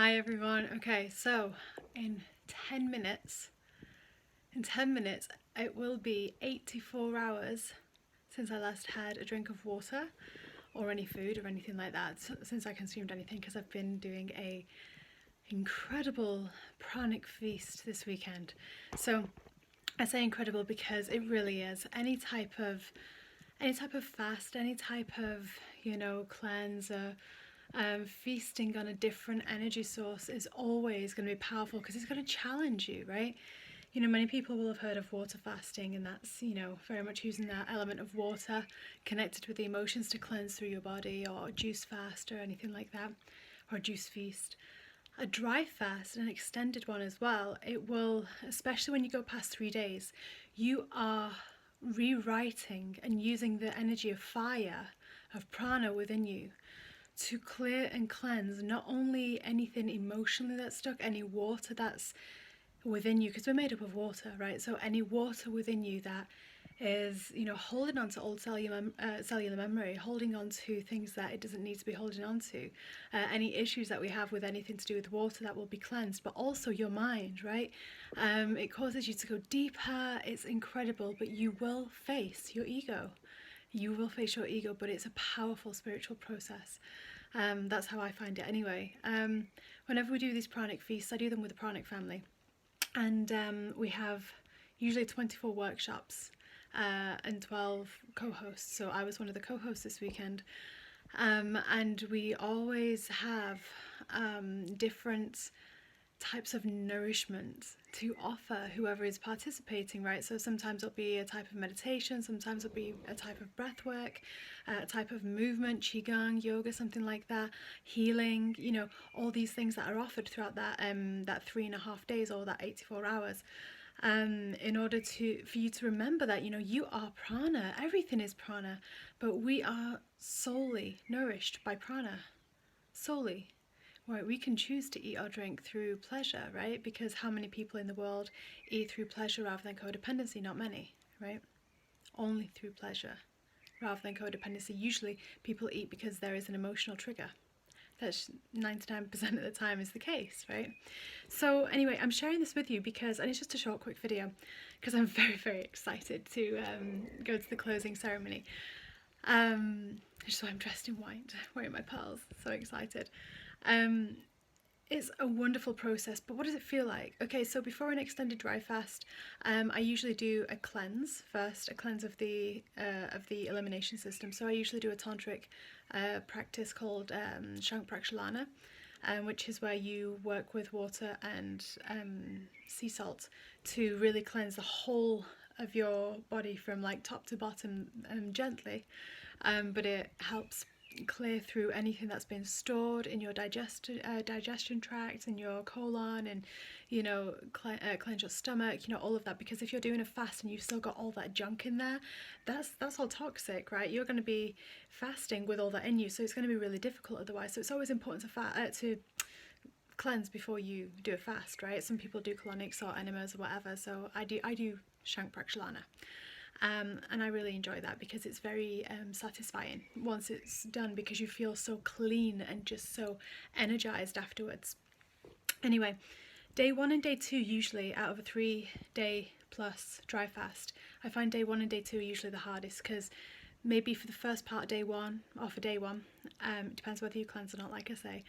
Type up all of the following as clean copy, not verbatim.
Hi everyone. Okay, so in 10 minutes, it will be 84 hours since I last had a drink of water or any food or anything like that, since I consumed anything, because I've been doing a incredible Pranic Feast this weekend. So I say incredible because it really is. Any type of fast, any type of, cleanse, feasting on a different energy source is always going to be powerful because it's going to challenge you, right? Many people will have heard of water fasting, and that's, very much using that element of water connected with the emotions to cleanse through your body, or juice fast, or anything like that, or juice feast. A dry fast, an extended one as well, it will, especially when you go past 3 days, you are rewriting and using the energy of fire, of prana within you, to clear and cleanse not only anything emotionally that's stuck, any water that's within you, because we're made up of water, right? So any water within you that is, holding on to old cellular memory, holding on to things that it doesn't need to be holding on to, any issues that we have with anything to do with water, that will be cleansed. But also your mind, right? It causes you to go deeper. It's incredible, but you will face your ego. You will face your ego, but it's a powerful spiritual process. That's how I find it anyway. Whenever we do these pranic feasts, I do them with the pranic family, and we have usually 24 workshops and 12 co-hosts. So I was one of the co-hosts this weekend, and we always have different types of nourishment to offer whoever is participating, right? So sometimes it'll be a type of meditation, sometimes it'll be a type of breath work, a type of movement, qigong, yoga, something like that, healing, all these things that are offered throughout that 3.5 days, or that 84 hours. In order for you to remember that, you are prana, everything is prana, but we are solely nourished by prana, solely. Right, we can choose to eat or drink through pleasure, right? Because how many people in the world eat through pleasure rather than codependency? Not many, right? Only through pleasure rather than codependency. Usually people eat because there is an emotional trigger. That's 99% of the time is the case, right? So anyway, I'm sharing this with you because, and it's just a short, quick video, because I'm very, very excited to go to the closing ceremony. So I'm dressed in white, wearing my pearls, so excited. Um, it's a wonderful process, but what does it feel like? Okay, so before an extended dry fast, I usually do a cleanse first, a cleanse of the elimination system. So I usually do a tantric practice called Shankprakshalana, which is where you work with water and sea salt to really cleanse the whole of your body from like top to bottom, gently, but it helps clear through anything that's been stored in your digestion tract, in your colon, and cleanse your stomach, all of that. Because if you're doing a fast and you've still got all that junk in there, that's all toxic, right? You're going to be fasting with all that in you, so it's going to be really difficult otherwise. So it's always important to cleanse before you do a fast, right? Some people do colonics or enemas or whatever, so I do Shankprakshalana. And I really enjoy that because it's very satisfying once it's done, because you feel so clean and just so energized afterwards. Anyway, day 1 and day 2, usually out of a 3-day plus dry fast, I find day 1 and day 2 are usually the hardest, because maybe for the first part of day 1, or for day 1, it depends whether you cleanse or not, like I say.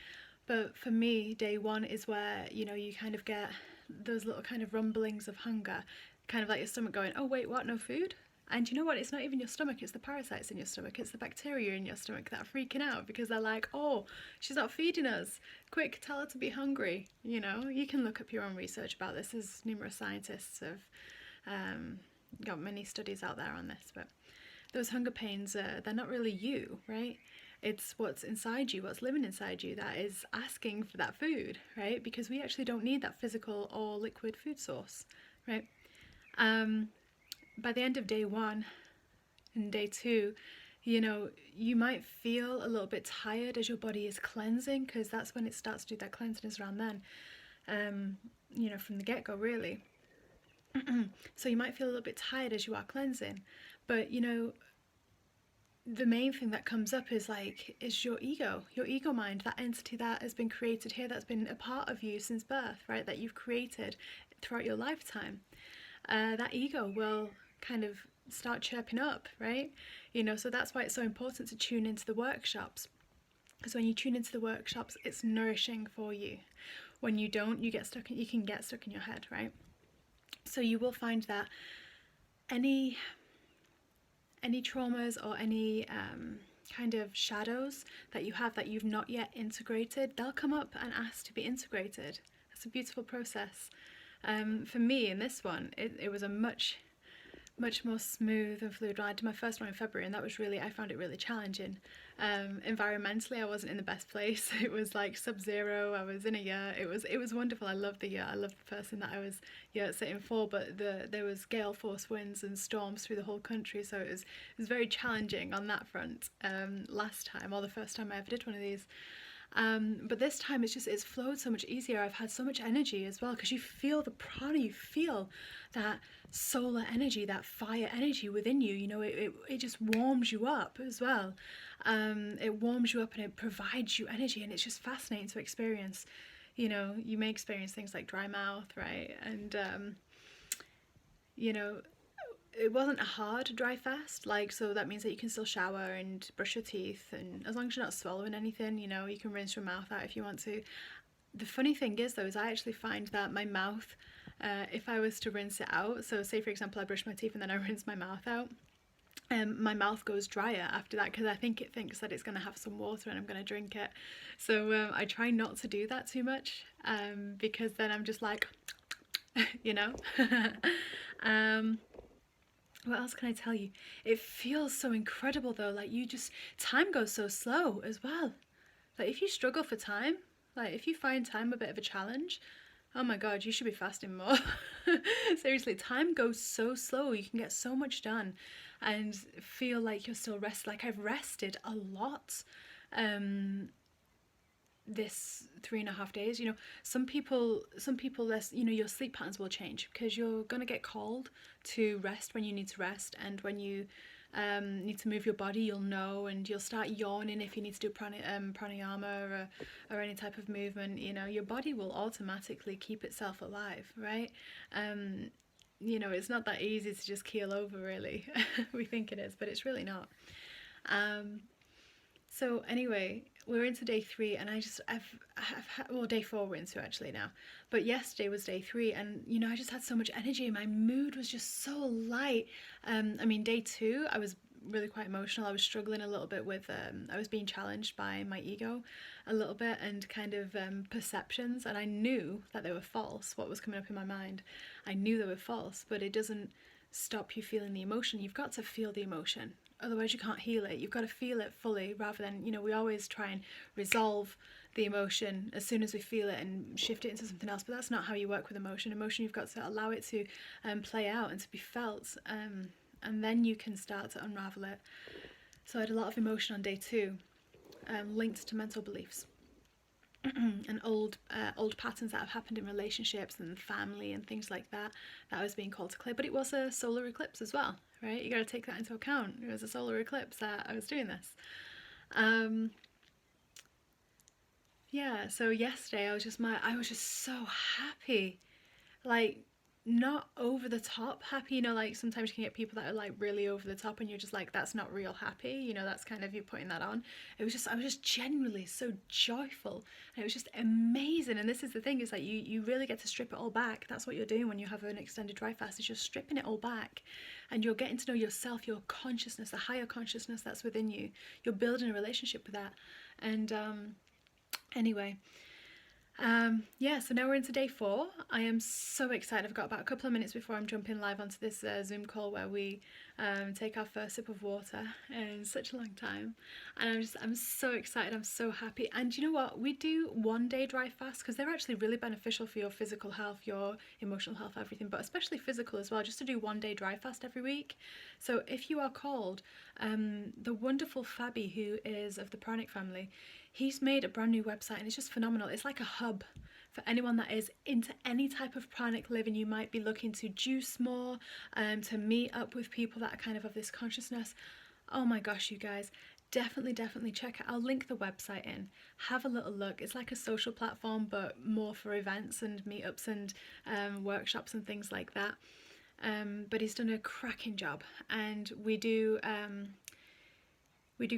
But for me, day 1 is where, you kind of get those little kind of rumblings of hunger, kind of like your stomach going, oh wait, what, no food? And you know what, it's not even your stomach, it's the parasites in your stomach, it's the bacteria in your stomach that are freaking out, because they're like, oh, she's not feeding us, quick, tell her to be hungry. You can look up your own research about this. There's numerous scientists have got many studies out there on this, but those hunger pains, they're not really you, right? It's what's inside you, what's living inside you, that is asking for that food, right? Because we actually don't need that physical or liquid food source, right? By the end of day 1 and day 2, you might feel a little bit tired as your body is cleansing, because that's when it starts to do that cleansing, is around then, from the get-go, really. So you might feel a little bit tired as you are cleansing, but the main thing that comes up is like, is your ego mind, that entity that has been created here, that's been a part of you since birth, right? That you've created throughout your lifetime. That ego will kind of start chirping up, right? So that's why it's so important to tune into the workshops. Because when you tune into the workshops, it's nourishing for you. When you don't, you can get stuck in your head, right? So you will find that any traumas or any kind of shadows that you have that you've not yet integrated, they'll come up and ask to be integrated. That's a beautiful process. For me, in this one, it was a much more smooth and fluid ride. I did my first one in February, and I found it really challenging. Environmentally, I wasn't in the best place. It was like sub-zero. I was in a yurt. It was wonderful. I loved the yurt. I loved the person that I was yurt sitting for, but there was gale force winds and storms through the whole country, so it was very challenging on that front. Last time, or the first time I ever did one of these. But this time it's flowed so much easier. I've had so much energy as well, because you feel the prana, you feel that solar energy, that fire energy within you. It just warms you up as well. It warms you up and it provides you energy, and it's just fascinating to experience. You may experience things like dry mouth, right? And it wasn't a hard dry fast, so that means that you can still shower and brush your teeth, and as long as you're not swallowing anything, you can rinse your mouth out if you want to. The funny thing is though, is I actually find that my mouth, if I was to rinse it out, so say for example I brush my teeth and then I rinse my mouth out, my mouth goes drier after that, because I think it thinks that it's going to have some water and I'm going to drink it. So I try not to do that too much, because then I'm just like what else can I tell you? It feels so incredible though, time goes so slow as well. If you struggle for time, if you find time a bit of a challenge, oh my god, you should be fasting more. Seriously, time goes so slow. You can get so much done and feel like you're still rested. I've rested a lot this 3.5 days. Some people your sleep patterns will change, because you're gonna get called to rest when you need to rest, and when you need to move your body, you'll know, and you'll start yawning if you need to do pranayama or any type of movement. Your body will automatically keep itself alive, right? It's not that easy to just keel over, really. We think it is, but it's really not. So anyway, we're into day 3, and day 4 we're into actually now, but yesterday was day 3, and I just had so much energy, and my mood was just so light. Day 2 I was really quite emotional. I was struggling a little bit with I was being challenged by my ego a little bit, and kind of perceptions, and I knew that they were false. What was coming up in my mind, I knew they were false, but it doesn't stop you feeling the emotion. You've got to feel the emotion, otherwise you can't heal it. You've got to feel it fully, rather than, we always try and resolve the emotion as soon as we feel it and shift it into something else, but that's not how you work with emotion. You've got to allow it to play out and to be felt, and then you can start to unravel it. So I had a lot of emotion on day 2, linked to mental beliefs and old patterns that have happened in relationships and family and things like that I was being called to clear. But it was a solar eclipse as well, right? You got to take that into account. It was a solar eclipse that I was doing this. So yesterday I was just so happy, not over the top happy. Sometimes you can get people that are really over the top, and you're just that's not real happy. That's kind of you putting that on. I was just genuinely so joyful, and it was just amazing. And this is the thing, is that you really get to strip it all back. That's what you're doing when you have an extended dry fast, is you're stripping it all back, and you're getting to know yourself, your consciousness, the higher consciousness that's within you. You're building a relationship with that. And anyway, so now we're into day 4. I am so excited. I've got about a couple of minutes before I'm jumping live onto this Zoom call where we take our first sip of water in such a long time, and I'm so excited. I'm so happy. And you know what, we do 1 day dry fast because they're actually really beneficial for your physical health, your emotional health, everything, but especially physical as well, just to do 1 day dry fast every week. So if you are called, the wonderful Fabi, who is of the Pranic family, he's made a brand new website, and it's just phenomenal. It's like a hub for anyone that is into any type of pranic living. You might be looking to juice more, to meet up with people that are kind of this consciousness. Oh my gosh, you guys, definitely check it. I'll link the website in. Have a little look. It's like a social platform, but more for events and meetups and workshops and things like that. But he's done a cracking job, and we do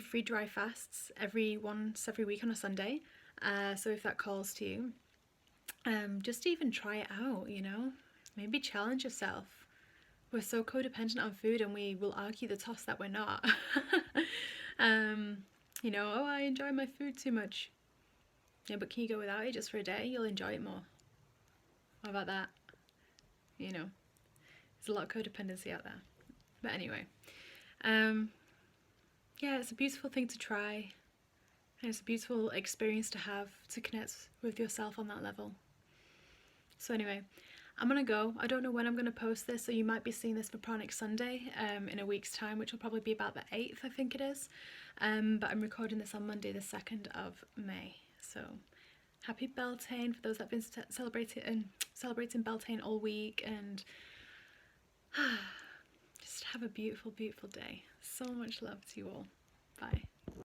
free dry fasts once every week on a Sunday. So if that calls to you, just even try it out. Maybe challenge yourself. We're so codependent on food, and we will argue the toss that we're not. um, oh, I enjoy my food too much. Yeah, but can you go without it just for a day? You'll enjoy it more. How about that? There's a lot of codependency out there. But anyway, yeah, it's a beautiful thing to try. And it's a beautiful experience to have, to connect with yourself on that level. So anyway, I'm going to go. I don't know when I'm going to post this, so you might be seeing this for Pranic Sunday in a week's time, which will probably be about the 8th, I think it is. But I'm recording this on Monday, the 2nd of May. So happy Beltane for those that have been celebrating Beltane all week, and just have a beautiful, beautiful day. So much love to you all. Bye.